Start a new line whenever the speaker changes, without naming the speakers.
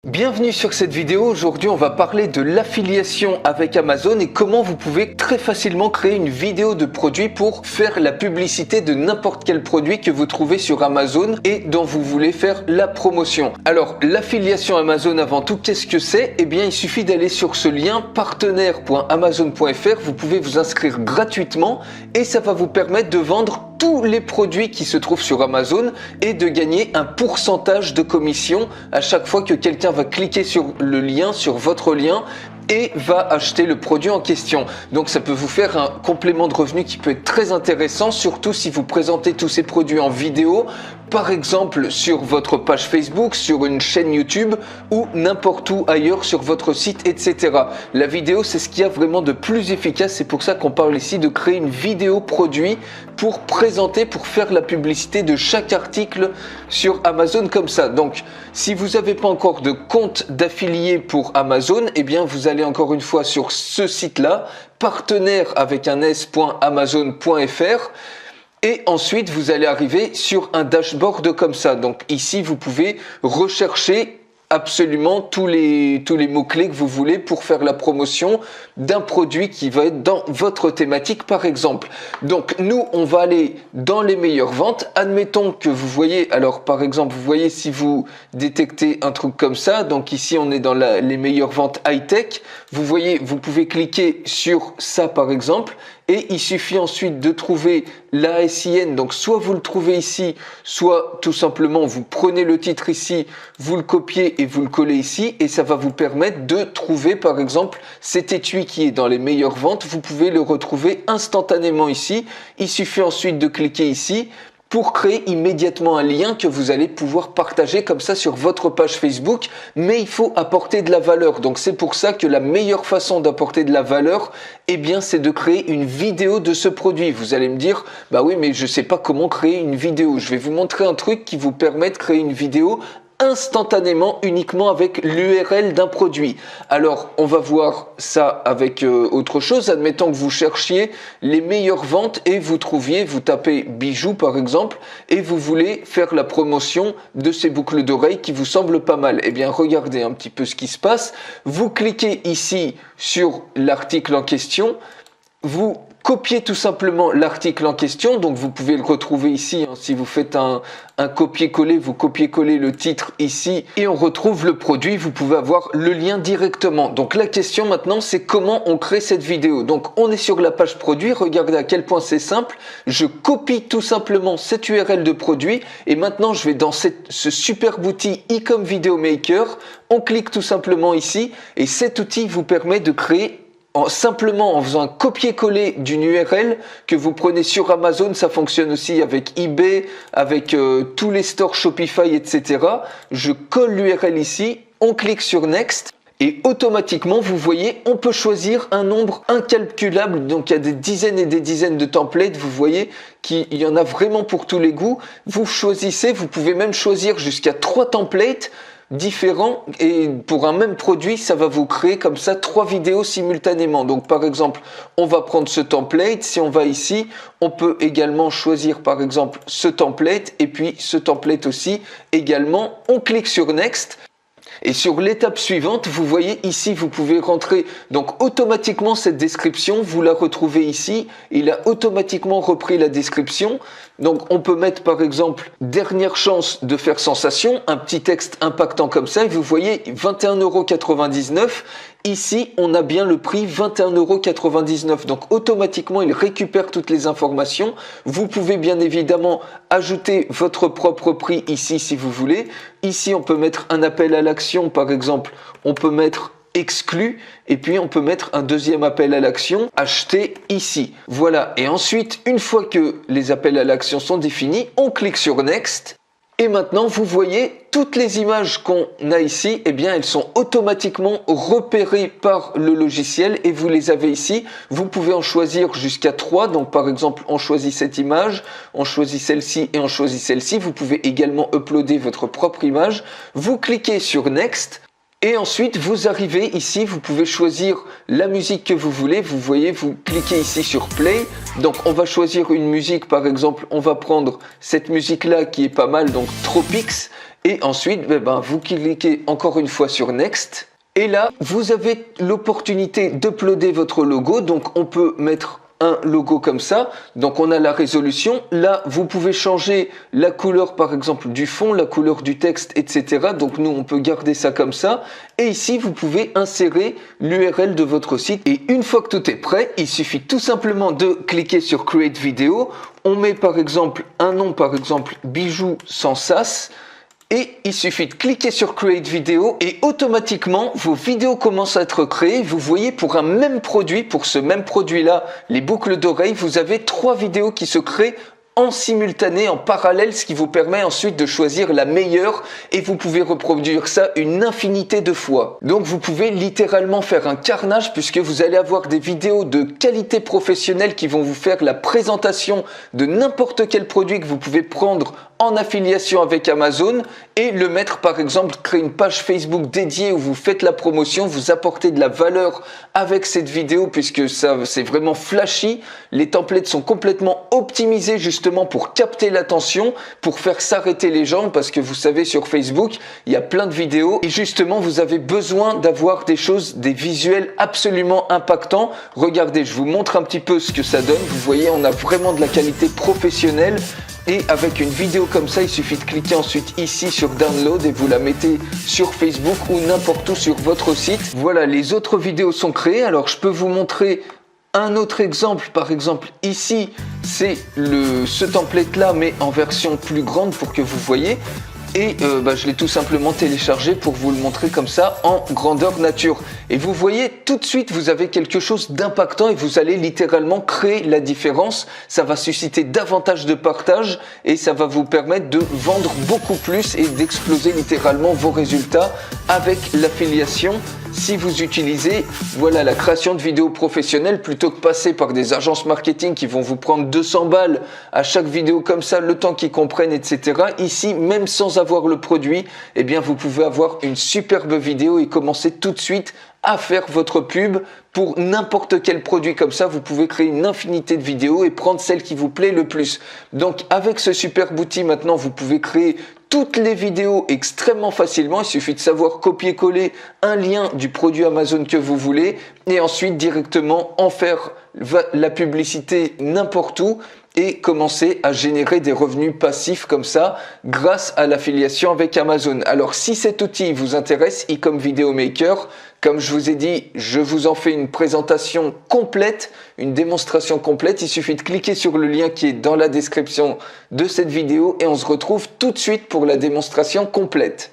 Bienvenue sur cette vidéo. Aujourd'hui on va parler de l'affiliation avec Amazon et comment vous pouvez très facilement créer une vidéo de produit pour faire la publicité de n'importe quel produit que vous trouvez sur Amazon et dont vous voulez faire la promotion. Alors l'affiliation Amazon, avant tout, qu'est-ce que c'est? Eh bien il suffit d'aller sur ce lien partenaire.amazon.fr, vous pouvez vous inscrire gratuitement et ça va vous permettre de vendre tous les produits qui se trouvent sur Amazon et de gagner un pourcentage de commission à chaque fois que quelqu'un va cliquer sur le lien, sur votre lien, et va acheter le produit en question. Donc ça peut vous faire un complément de revenu qui peut être très intéressant, surtout si vous présentez tous ces produits en vidéo, par exemple sur votre page Facebook, sur une chaîne YouTube ou n'importe où ailleurs sur votre site, etc. La vidéo, c'est ce qu'il y a vraiment de plus efficace. C'est pour ça qu'on parle ici de créer une vidéo produit pour présenter, pour faire la publicité de chaque article sur Amazon comme ça. Donc si vous n'avez pas encore de compte d'affilié pour Amazon, eh bien vous allez encore une fois sur ce site-là, partenaire avec un s.amazon.fr. Et ensuite, vous allez arriver sur un dashboard comme ça. Donc ici, vous pouvez rechercher absolument tous les mots-clés que vous voulez pour faire la promotion d'un produit qui va être dans votre thématique, par exemple. Donc nous, on va aller dans les meilleures ventes. Admettons que vous voyez, alors par exemple, vous voyez si vous détectez un truc comme ça. Donc ici, on est dans les meilleures ventes high-tech. Vous voyez, vous pouvez cliquer sur ça, par exemple. Et il suffit ensuite de trouver l'ASIN, donc soit vous le trouvez ici, soit tout simplement vous prenez le titre ici, vous le copiez et vous le collez ici, et ça va vous permettre de trouver par exemple cet étui qui est dans les meilleures ventes, vous pouvez le retrouver instantanément ici. Il suffit ensuite de cliquer ici pour créer immédiatement un lien que vous allez pouvoir partager comme ça sur votre page Facebook, mais il faut apporter de la valeur. Donc c'est pour ça que la meilleure façon d'apporter de la valeur, eh bien c'est de créer une vidéo de ce produit. Vous allez me dire, bah oui mais je sais pas comment créer une vidéo. Je vais vous montrer un truc qui vous permet de créer une vidéo instantanément uniquement avec l'URL d'un produit. Alors on va voir ça avec autre chose. Admettons que vous cherchiez les meilleures ventes et vous tapez bijoux par exemple et vous voulez faire la promotion de ces boucles d'oreilles qui vous semblent pas mal. Eh bien regardez un petit peu ce qui se passe. Vous cliquez ici sur l'article en question, vous copiez tout simplement l'article en question, donc vous pouvez le retrouver ici, hein, si vous faites un copier-coller, vous copiez-coller le titre ici et on retrouve le produit, vous pouvez avoir le lien directement. Donc la question maintenant c'est comment on crée cette vidéo. Donc on est sur la page produit, regardez à quel point c'est simple, je copie tout simplement cette URL de produit et maintenant je vais dans ce superbe outil Ecom Video Maker, on clique tout simplement ici et cet outil vous permet de créer simplement en faisant un copier-coller d'une URL que vous prenez sur Amazon, ça fonctionne aussi avec eBay, avec tous les stores Shopify, etc. Je colle l'URL ici, on clique sur Next et automatiquement, vous voyez, on peut choisir un nombre incalculable. Donc il y a des dizaines et des dizaines de templates, vous voyez qu'il y en a vraiment pour tous les goûts. Vous choisissez, vous pouvez même choisir jusqu'à 3 templates différents et pour un même produit ça va vous créer comme ça 3 vidéos simultanément. Donc par exemple on va prendre ce template, si on va ici on peut également choisir par exemple ce template et puis ce template aussi également, on clique sur Next. Et sur l'étape suivante, vous voyez ici, vous pouvez rentrer donc automatiquement cette description, vous la retrouvez ici, il a automatiquement repris la description. Donc on peut mettre par exemple dernière chance de faire sensation, un petit texte impactant comme ça et vous voyez 21,99 €. Ici, on a bien le prix 21,99 €. Donc automatiquement, il récupère toutes les informations. Vous pouvez bien évidemment ajouter votre propre prix ici si vous voulez. Ici, on peut mettre un appel à l'action par exemple. On peut mettre exclu et puis on peut mettre un deuxième appel à l'action, acheter ici. Voilà, et ensuite, une fois que les appels à l'action sont définis, on clique sur Next. Et maintenant, vous voyez, toutes les images qu'on a ici, eh bien, elles sont automatiquement repérées par le logiciel et vous les avez ici. Vous pouvez en choisir jusqu'à 3. Donc, par exemple, on choisit cette image, on choisit celle-ci et on choisit celle-ci. Vous pouvez également uploader votre propre image. Vous cliquez sur Next. Et ensuite, vous arrivez ici, vous pouvez choisir la musique que vous voulez. Vous voyez, vous cliquez ici sur Play. Donc, on va choisir une musique, par exemple, on va prendre cette musique-là qui est pas mal, donc Tropics. Et ensuite, vous cliquez encore une fois sur Next. Et là, vous avez l'opportunité d'uploader votre logo. Donc, on peut mettre un logo comme ça. Donc, on a la résolution. Là, vous pouvez changer la couleur, par exemple, du fond, la couleur du texte, etc. Donc, nous, on peut garder ça comme ça. Et ici, vous pouvez insérer l'URL de votre site. Et une fois que tout est prêt, il suffit tout simplement de cliquer sur Create Video. On met, par exemple, un nom, par exemple, Bijoux sans sas. Et il suffit de cliquer sur Create Video et automatiquement, vos vidéos commencent à être créées. Vous voyez, pour un même produit, pour ce même produit-là, les boucles d'oreilles, vous avez 3 vidéos qui se créent en simultané, en parallèle, ce qui vous permet ensuite de choisir la meilleure et vous pouvez reproduire ça une infinité de fois. Donc vous pouvez littéralement faire un carnage puisque vous allez avoir des vidéos de qualité professionnelle qui vont vous faire la présentation de n'importe quel produit que vous pouvez prendre en affiliation avec Amazon et le mettre, par exemple, créer une page Facebook dédiée où vous faites la promotion, vous apportez de la valeur avec cette vidéo puisque ça c'est vraiment flashy. Les templates sont complètement optimisés justement pour capter l'attention, pour faire s'arrêter les gens parce que vous savez sur Facebook, il y a plein de vidéos et justement vous avez besoin d'avoir des choses, des visuels absolument impactants. Regardez, je vous montre un petit peu ce que ça donne. Vous voyez, on a vraiment de la qualité professionnelle. Et avec une vidéo comme ça, il suffit de cliquer ensuite ici sur Download et vous la mettez sur Facebook ou n'importe où sur votre site. Voilà, les autres vidéos sont créées. Alors, je peux vous montrer un autre exemple. Par exemple, ici, c'est ce template-là, mais en version plus grande pour que vous voyez. Et je l'ai tout simplement téléchargé pour vous le montrer comme ça en grandeur nature. Et vous voyez, tout de suite, vous avez quelque chose d'impactant et vous allez littéralement créer la différence. Ça va susciter davantage de partage et ça va vous permettre de vendre beaucoup plus et d'exploser littéralement vos résultats avec l'affiliation. Si vous utilisez la création de vidéos professionnelles plutôt que passer par des agences marketing qui vont vous prendre 200 balles à chaque vidéo comme ça, le temps qu'ils comprennent, etc. Ici, même sans avoir le produit, eh bien, vous pouvez avoir une superbe vidéo et commencer tout de suite à faire votre pub pour n'importe quel produit comme ça. Vous pouvez créer une infinité de vidéos et prendre celle qui vous plaît le plus. Donc, avec ce superbe outil, maintenant, vous pouvez créer toutes les vidéos extrêmement facilement. Il suffit de savoir copier-coller un lien du produit Amazon que vous voulez et ensuite directement en faire la publicité n'importe où et commencer à générer des revenus passifs comme ça grâce à l'affiliation avec Amazon. Alors si cet outil vous intéresse, Ecom Video Maker, comme je vous ai dit, je vous en fais une présentation complète, une démonstration complète. Il suffit de cliquer sur le lien qui est dans la description de cette vidéo et on se retrouve tout de suite pour la démonstration complète.